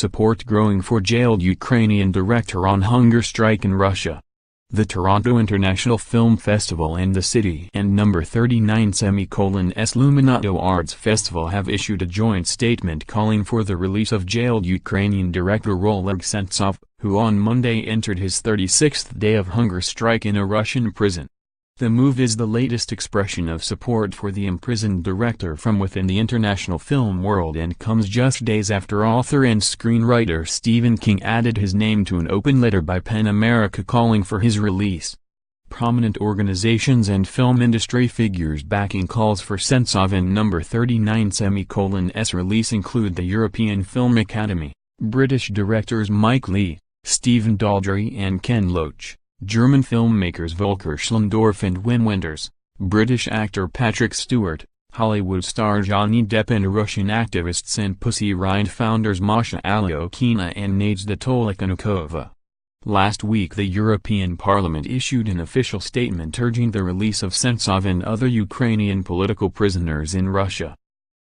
support growing for jailed Ukrainian director on hunger strike in Russia. The Toronto International Film Festival and the City and No. 39's Luminato Arts Festival have issued a joint statement calling for the release of jailed Ukrainian director Oleg Sentsov, who on Monday entered his 36th day of hunger strike in a Russian prison. The move is the latest expression of support for the imprisoned director from within the international film world and comes just days after author and screenwriter Stephen King added his name to an open letter by PEN America calling for his release. Prominent organizations and film industry figures backing calls for Sentsov and No. 39's release include the European Film Academy, British directors Mike Leigh, Stephen Daldry and Ken Loach, German filmmakers Volker Schlendorf and Wim Wenders, British actor Patrick Stewart, Hollywood star Johnny Depp and Russian activists and Pussy Riot founders Masha Alyokina and Nadezhda Tolokhanukova. Last week the European Parliament issued an official statement urging the release of Sentsov and other Ukrainian political prisoners in Russia.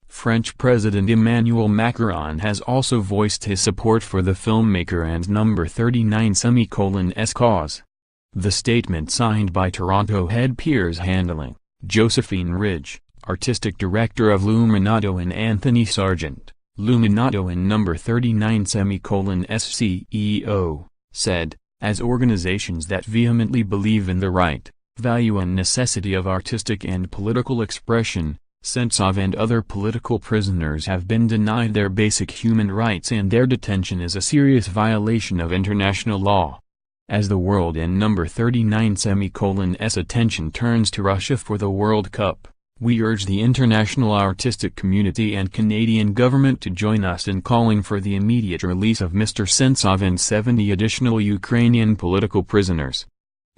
French President Emmanuel Macron has also voiced his support for the filmmaker and No. 39's cause. The statement signed by Toronto head Piers Handling, Josephine Ridge, artistic director of Luminato and Anthony Sargent, Luminato and No. 39's CEO, said, as organizations that vehemently believe in the right, value and necessity of artistic and political expression, Sentsov and other political prisoners have been denied their basic human rights and their detention is a serious violation of international law. As the world and No. 39's attention turns to Russia for the World Cup, we urge the international artistic community and Canadian government to join us in calling for the immediate release of Mr. Sentsov and 70 additional Ukrainian political prisoners.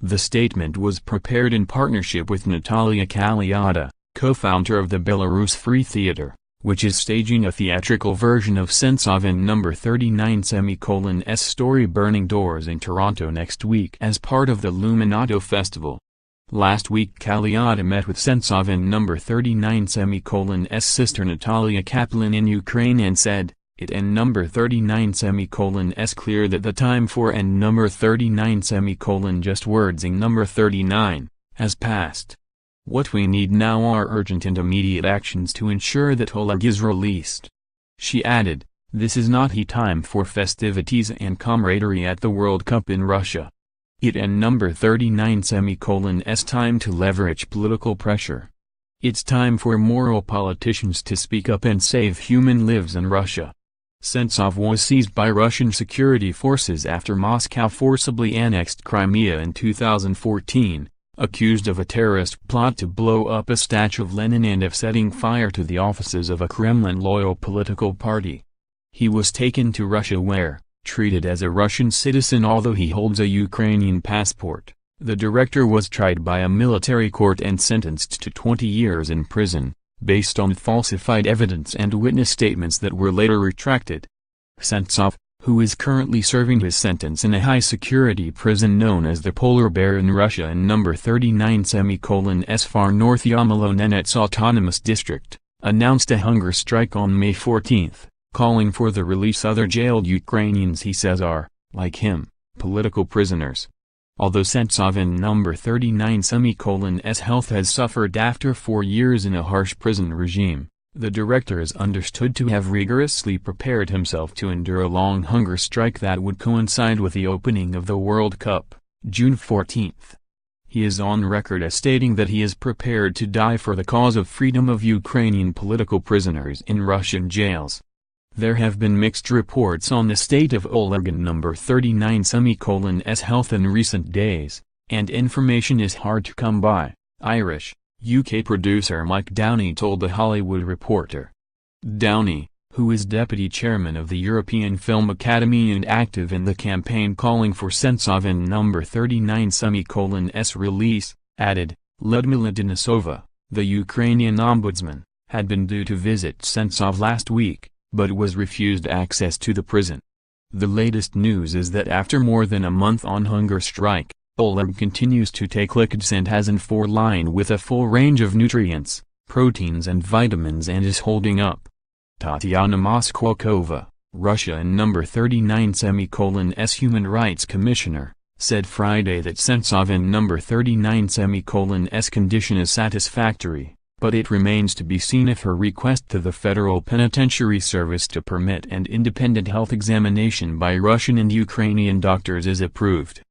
The statement was prepared in partnership with Natalia Kaliada, co-founder of the Belarus Free Theatre, which is staging a theatrical version of Sentsov and No. 39's story Burning Doors in Toronto next week as part of the Luminato Festival. Last week Kaliada met with Sentsov and No. 39's sister Natalia Kaplan in Ukraine and said, "It and No. 39's clear that the time for and No. 39's just words in No. 39 has passed. What we need now are urgent and immediate actions to ensure that Oleg is released." She added, "This is not a time for festivities and camaraderie at the World Cup in Russia. It and No. 39's time to leverage political pressure. It's time for moral politicians to speak up and save human lives in Russia." Sentsov was seized by Russian security forces after Moscow forcibly annexed Crimea in 2014. Accused of a terrorist plot to blow up a statue of Lenin and of setting fire to the offices of a Kremlin-loyal political party. He was taken to Russia where, treated as a Russian citizen although he holds a Ukrainian passport, the director was tried by a military court and sentenced to 20 years in prison, based on falsified evidence and witness statements that were later retracted. Sentsov, who is currently serving his sentence in a high-security prison known as the Polar Bear in Russia and No. 39's far north Yamalo-Nenets Autonomous District, announced a hunger strike on May 14, calling for the release other jailed Ukrainians he says are, like him, political prisoners. Although Sentsov and No. 39's health has suffered after 4 years in a harsh prison regime, the director is understood to have rigorously prepared himself to endure a long hunger strike that would coincide with the opening of the World Cup, June 14. He is on record as stating that he is prepared to die for the cause of freedom of Ukrainian political prisoners in Russian jails. There have been mixed reports on the state of Oleg and No. 39's health in recent days, and information is hard to come by, Irish, UK producer Mike Downey told The Hollywood Reporter. Downey, who is deputy chairman of the European Film Academy and active in the campaign calling for Sentsov and No. 39's release, added, Lyudmila Denisova, the Ukrainian ombudsman, had been due to visit Sentsov last week, but was refused access to the prison. The latest news is that after more than a month on hunger strike, Oleg continues to take liquids and has an 4-line with a full range of nutrients, proteins and vitamins and is holding up. Tatiana Moskvakova, Russia and number 39's Human Rights Commissioner, said Friday that Sentsov and number 39's condition is satisfactory, but it remains to be seen if her request to the Federal Penitentiary Service to permit an independent health examination by Russian and Ukrainian doctors is approved.